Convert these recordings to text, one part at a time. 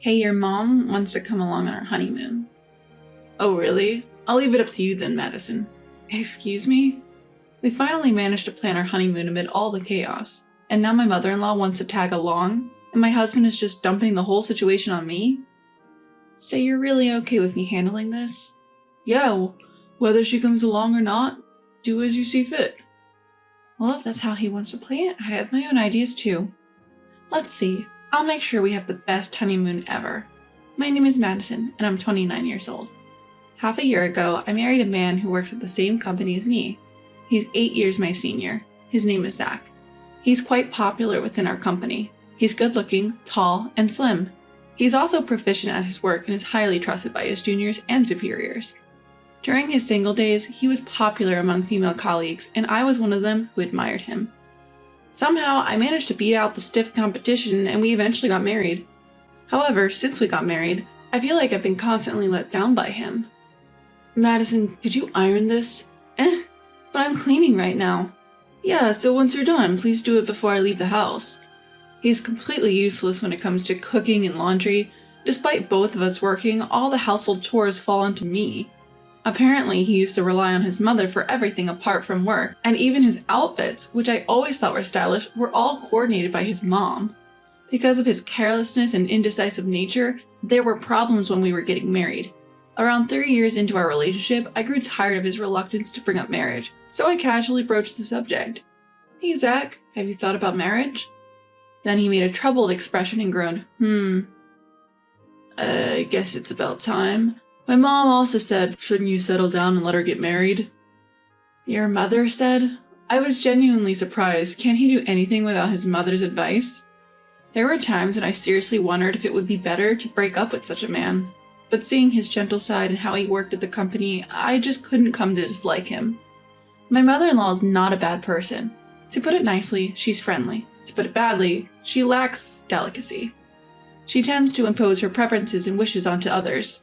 Hey, your mom wants to come along on our honeymoon. Oh, really? I'll leave it up to you then, Madison. Excuse me? We finally managed to plan our honeymoon amid all the chaos, and now my mother-in-law wants to tag along, and my husband is just dumping the whole situation on me? So you're really okay with me handling this? Yeah, whether she comes along or not, do as you see fit. Well, if that's how he wants to play it, I have my own ideas too. Let's see. I'll make sure we have the best honeymoon ever. My name is Madison, and I'm 29 years old. Half a year ago, I married a man who works at the same company as me. He's 8 years my senior. His name is Zach. He's quite popular within our company. He's good-looking, tall, and slim. He's also proficient at his work and is highly trusted by his juniors and superiors. During his single days, he was popular among female colleagues, and I was one of them who admired him. Somehow, I managed to beat out the stiff competition and we eventually got married. However, since we got married, I feel like I've been constantly let down by him. Madison, could you iron this? But I'm cleaning right now. Yeah, so once you're done, please do it before I leave the house. He's completely useless when it comes to cooking and laundry. Despite both of us working, all the household chores fall onto me. Apparently, he used to rely on his mother for everything apart from work, and even his outfits, which I always thought were stylish, were all coordinated by his mom. Because of his carelessness and indecisive nature, there were problems when we were getting married. Around 3 years into our relationship, I grew tired of his reluctance to bring up marriage, so I casually broached the subject. Hey Zach, have you thought about marriage? Then he made a troubled expression and groaned, I guess it's about time. My mom also said, shouldn't you settle down and let her get married? Your mother said? I was genuinely surprised. Can't he do anything without his mother's advice? There were times when I seriously wondered if it would be better to break up with such a man. But seeing his gentle side and how he worked at the company, I just couldn't come to dislike him. My mother-in-law is not a bad person. To put it nicely, she's friendly. To put it badly, she lacks delicacy. She tends to impose her preferences and wishes onto others.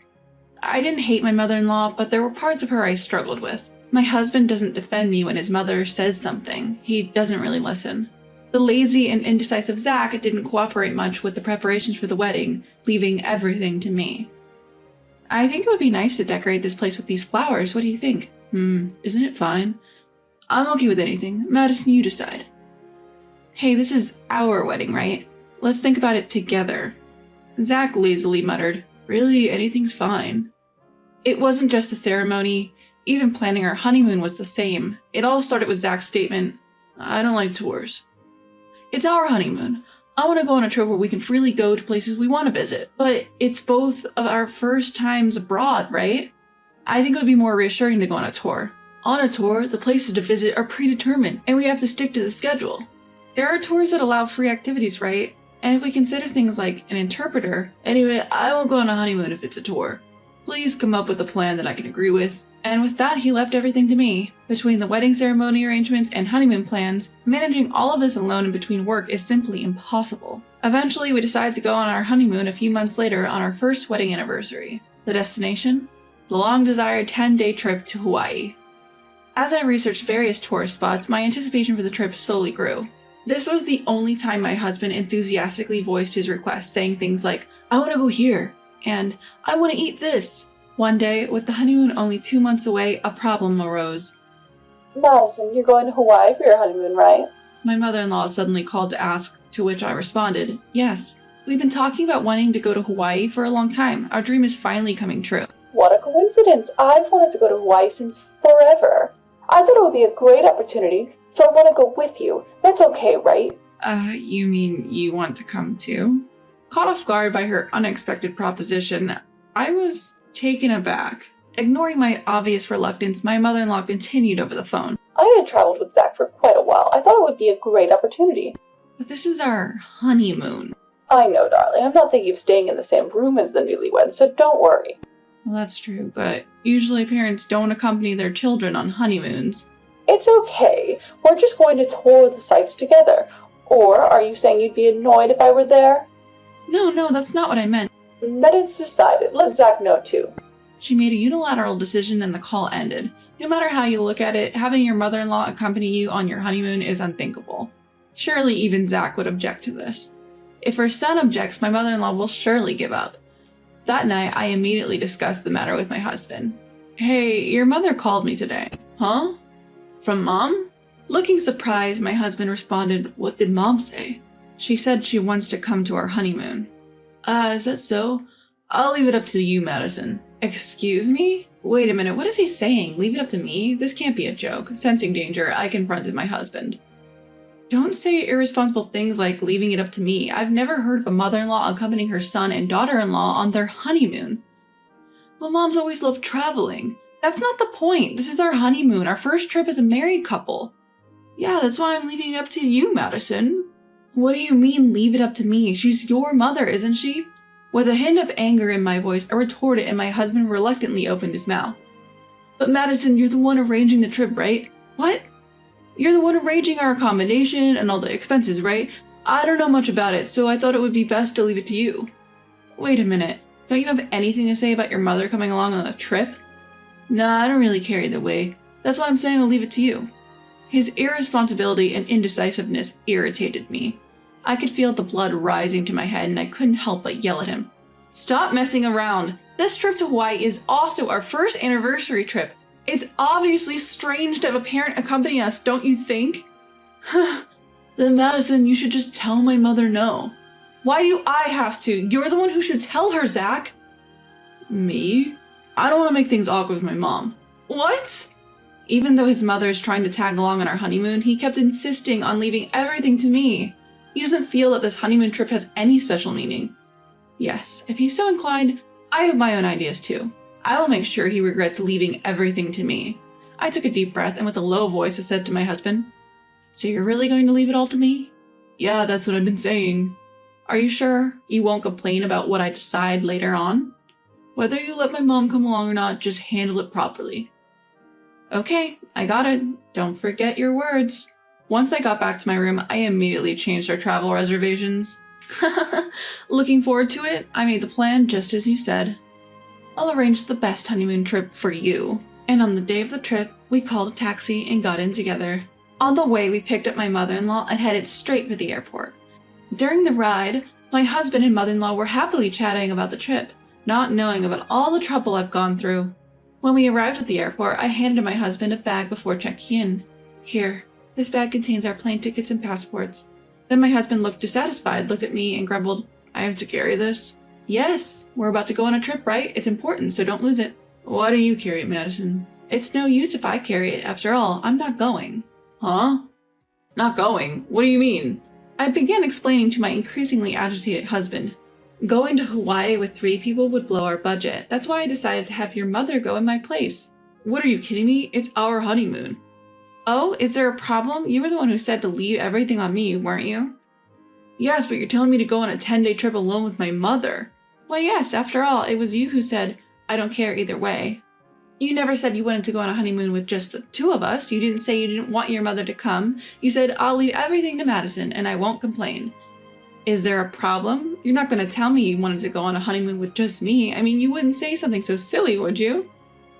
I didn't hate my mother-in-law, but there were parts of her I struggled with. My husband doesn't defend me when his mother says something. He doesn't really listen. The lazy and indecisive Zach didn't cooperate much with the preparations for the wedding, leaving everything to me. I think it would be nice to decorate this place with these flowers. What do you think? Isn't it fine? I'm okay with anything. Madison, you decide. Hey, this is our wedding, right? Let's think about it together. Zach lazily muttered, really, anything's fine. It wasn't just the ceremony. Even planning our honeymoon was the same. It all started with Zach's statement, I don't like tours. It's our honeymoon. I want to go on a trip where we can freely go to places we want to visit. But it's both of our first times abroad, right? I think it would be more reassuring to go on a tour. On a tour, the places to visit are predetermined, and we have to stick to the schedule. There are tours that allow free activities, right? And if we consider things like an interpreter... Anyway, I won't go on a honeymoon if it's a tour. Please come up with a plan that I can agree with. And with that, he left everything to me. Between the wedding ceremony arrangements and honeymoon plans, managing all of this alone in between work is simply impossible. Eventually, we decided to go on our honeymoon a few months later on our first wedding anniversary. The destination? The long-desired 10-day trip to Hawaii. As I researched various tourist spots, my anticipation for the trip slowly grew. This was the only time my husband enthusiastically voiced his request, saying things like, I want to go here, and I want to eat this. One day, with the honeymoon only 2 months away, a problem arose. Madison, you're going to Hawaii for your honeymoon, right? My mother-in-law suddenly called to ask, to which I responded, yes. We've been talking about wanting to go to Hawaii for a long time. Our dream is finally coming true. What a coincidence. I've wanted to go to Hawaii since forever. I thought it would be a great opportunity, so I want to go with you. That's okay, right? You mean you want to come too? Caught off guard by her unexpected proposition, I was taken aback. Ignoring my obvious reluctance, my mother-in-law continued over the phone. I had traveled with Zach for quite a while. I thought it would be a great opportunity. But this is our honeymoon. I know, darling. I'm not thinking of staying in the same room as the newlyweds, so don't worry. Well, that's true, but usually parents don't accompany their children on honeymoons. It's okay. We're just going to tour the sites together. Or are you saying you'd be annoyed if I were there? No, that's not what I meant. Then it's decided. Let Zach know too. She made a unilateral decision and the call ended. No matter how you look at it, having your mother-in-law accompany you on your honeymoon is unthinkable. Surely even Zach would object to this. If her son objects, my mother-in-law will surely give up. That night, I immediately discussed the matter with my husband. Hey, your mother called me today. Huh? From Mom? Looking surprised, my husband responded, What did Mom say? She said she wants to come to our honeymoon. Is that so? I'll leave it up to you, Madison. Excuse me? Wait a minute, what is he saying? Leave it up to me? This can't be a joke. Sensing danger, I confronted my husband. Don't say irresponsible things like leaving it up to me. I've never heard of a mother-in-law accompanying her son and daughter-in-law on their honeymoon. Well, Mom's always loved traveling. That's not the point. This is our honeymoon, our first trip as a married couple. Yeah, that's why I'm leaving it up to you, Madison. What do you mean, leave it up to me? She's your mother, isn't she? With a hint of anger in my voice, I retorted and my husband reluctantly opened his mouth. But Madison, you're the one arranging the trip, right? What? You're the one arranging our accommodation and all the expenses, right? I don't know much about it, so I thought it would be best to leave it to you. Wait a minute. Don't you have anything to say about your mother coming along on the trip? Nah, I don't really care either way. That's why I'm saying I'll leave it to you. His irresponsibility and indecisiveness irritated me. I could feel the blood rising to my head and I couldn't help but yell at him. Stop messing around! This trip to Hawaii is also our first anniversary trip. It's obviously strange to have a parent accompany us, don't you think? Then Madison, you should just tell my mother no. Why do I have to? You're the one who should tell her, Zach. Me? I don't want to make things awkward with my mom. What? Even though his mother is trying to tag along on our honeymoon, he kept insisting on leaving everything to me. He doesn't feel that this honeymoon trip has any special meaning. Yes, if he's so inclined, I have my own ideas too. I will make sure he regrets leaving everything to me. I took a deep breath and with a low voice I said to my husband, So you're really going to leave it all to me? Yeah, that's what I've been saying. Are you sure you won't complain about what I decide later on? Whether you let my mom come along or not, just handle it properly. Okay, I got it. Don't forget your words. Once I got back to my room, I immediately changed our travel reservations. Looking forward to it, I made the plan just as you said. I'll arrange the best honeymoon trip for you. And on the day of the trip, we called a taxi and got in together. On the way, we picked up my mother-in-law and headed straight for the airport. During the ride, my husband and mother-in-law were happily chatting about the trip, not knowing about all the trouble I've gone through. When we arrived at the airport, I handed my husband a bag before checking in. Here, this bag contains our plane tickets and passports. Then my husband looked dissatisfied, looked at me, and grumbled, I have to carry this? Yes, we're about to go on a trip, right? It's important, so don't lose it. Why do you carry it, Madison? It's no use if I carry it. After all, I'm not going. Huh? Not going? What do you mean? I began explaining to my increasingly agitated husband. Going to Hawaii with 3 people would blow our budget. That's why I decided to have your mother go in my place. What are you kidding me? It's our honeymoon. Oh, is there a problem? You were the one who said to leave everything on me, weren't you? Yes, but you're telling me to go on a 10-day trip alone with my mother. Well, yes, after all, it was you who said, I don't care either way. You never said you wanted to go on a honeymoon with just the 2 of us. You didn't say you didn't want your mother to come. You said, I'll leave everything to Madison and I won't complain. Is there a problem? You're not going to tell me you wanted to go on a honeymoon with just me. I mean, you wouldn't say something so silly, would you?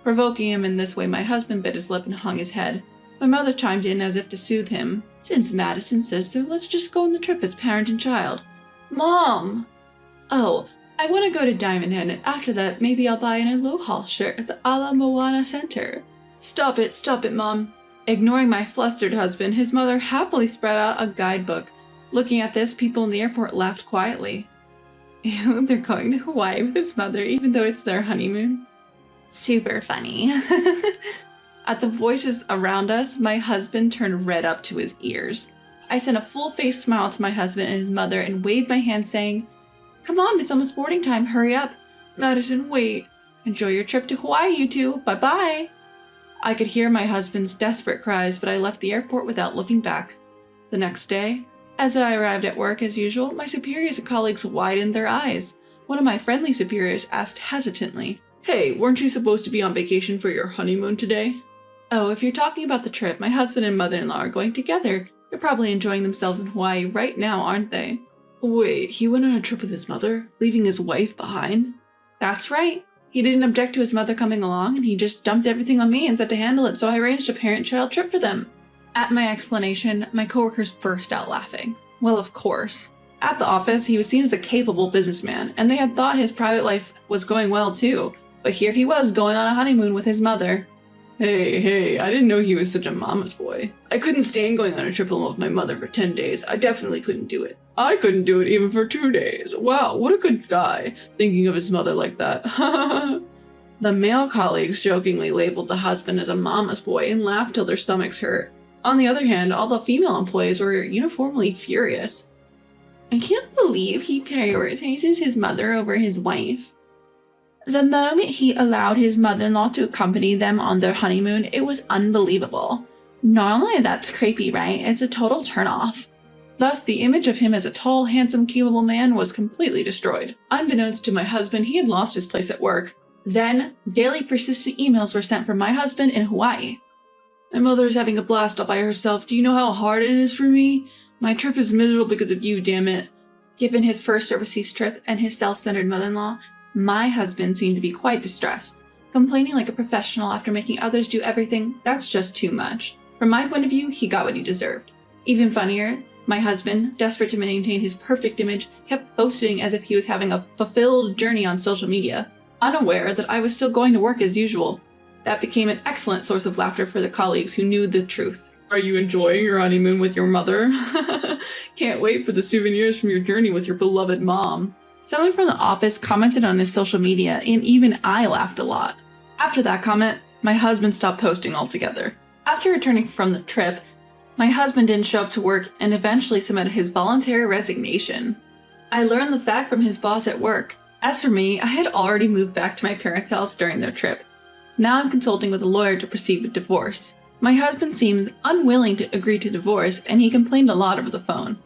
Provoking him in this way, my husband bit his lip and hung his head. My mother chimed in as if to soothe him. Since Madison says so, let's just go on the trip as parent and child. Mom! Oh, I want to go to Diamond Head, and after that, maybe I'll buy an Aloha shirt at the Ala Moana Center. Stop it, Mom. Ignoring my flustered husband, his mother happily spread out a guidebook. Looking at this, people in the airport laughed quietly. Ew, they're going to Hawaii with his mother even though it's their honeymoon. Super funny. At the voices around us, my husband turned red up to his ears. I sent a full-faced smile to my husband and his mother and waved my hand saying, Come on, it's almost boarding time, hurry up. Madison, wait. Enjoy your trip to Hawaii, you two. Bye-bye. I could hear my husband's desperate cries, but I left the airport without looking back. The next day, as I arrived at work as usual, my superiors and colleagues widened their eyes. One of my friendly superiors asked hesitantly, Hey, weren't you supposed to be on vacation for your honeymoon today? Oh, if you're talking about the trip, my husband and mother-in-law are going together. They're probably enjoying themselves in Hawaii right now, aren't they? Wait, he went on a trip with his mother, leaving his wife behind? That's right. He didn't object to his mother coming along, and he just dumped everything on me and said to handle it, so I arranged a parent-child trip for them. At my explanation, my coworkers burst out laughing. Well, of course. At the office, he was seen as a capable businessman, and they had thought his private life was going well too, but here he was going on a honeymoon with his mother. Hey, I didn't know he was such a mama's boy. I couldn't stand going on a trip alone with my mother for 10 days. I definitely couldn't do it. I couldn't do it even for 2 days. Wow, what a good guy, thinking of his mother like that. The male colleagues jokingly labeled the husband as a mama's boy and laughed till their stomachs hurt. On the other hand, all the female employees were uniformly furious. I can't believe he prioritizes his mother over his wife. The moment he allowed his mother-in-law to accompany them on their honeymoon, it was unbelievable. Normally that's creepy, right? It's a total turnoff. Thus, the image of him as a tall, handsome, capable man was completely destroyed. Unbeknownst to my husband, he had lost his place at work. Then, daily persistent emails were sent from my husband in Hawaii. My mother is having a blast all by herself. Do you know how hard it is for me? My trip is miserable because of you, damn it. Given his first overseas trip and his self-centered mother-in-law, my husband seemed to be quite distressed. Complaining like a professional after making others do everything, that's just too much. From my point of view, he got what he deserved. Even funnier, my husband, desperate to maintain his perfect image, kept posting as if he was having a fulfilled journey on social media, unaware that I was still going to work as usual. That became an excellent source of laughter for the colleagues who knew the truth. Are you enjoying your honeymoon with your mother? Can't wait for the souvenirs from your journey with your beloved mom. Someone from the office commented on his social media, and even I laughed a lot. After that comment, my husband stopped posting altogether. After returning from the trip, my husband didn't show up to work and eventually submitted his voluntary resignation. I learned the fact from his boss at work. As for me, I had already moved back to my parents' house during their trip. Now I'm consulting with a lawyer to proceed with divorce. My husband seems unwilling to agree to divorce, and he complained a lot over the phone.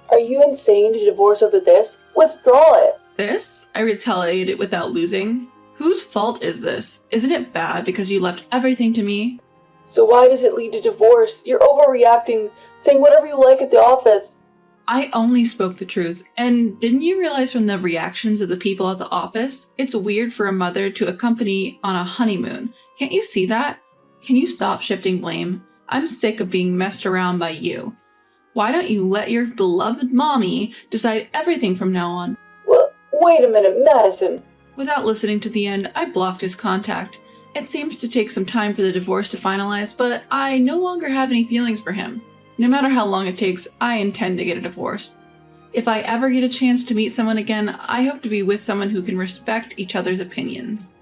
Are you insane to divorce over this? Withdraw it! This? I retaliated without losing. Whose fault is this? Isn't it bad because you left everything to me? So why does it lead to divorce? You're overreacting, saying whatever you like at the office. I only spoke the truth, and didn't you realize from the reactions of the people at the office? It's weird for a mother to accompany on a honeymoon. Can't you see that? Can you stop shifting blame? I'm sick of being messed around by you. Why don't you let your beloved mommy decide everything from now on? Well, wait a minute, Madison. Without listening to the end, I blocked his contact. It seems to take some time for the divorce to finalize, but I no longer have any feelings for him. No matter how long it takes, I intend to get a divorce. If I ever get a chance to meet someone again, I hope to be with someone who can respect each other's opinions.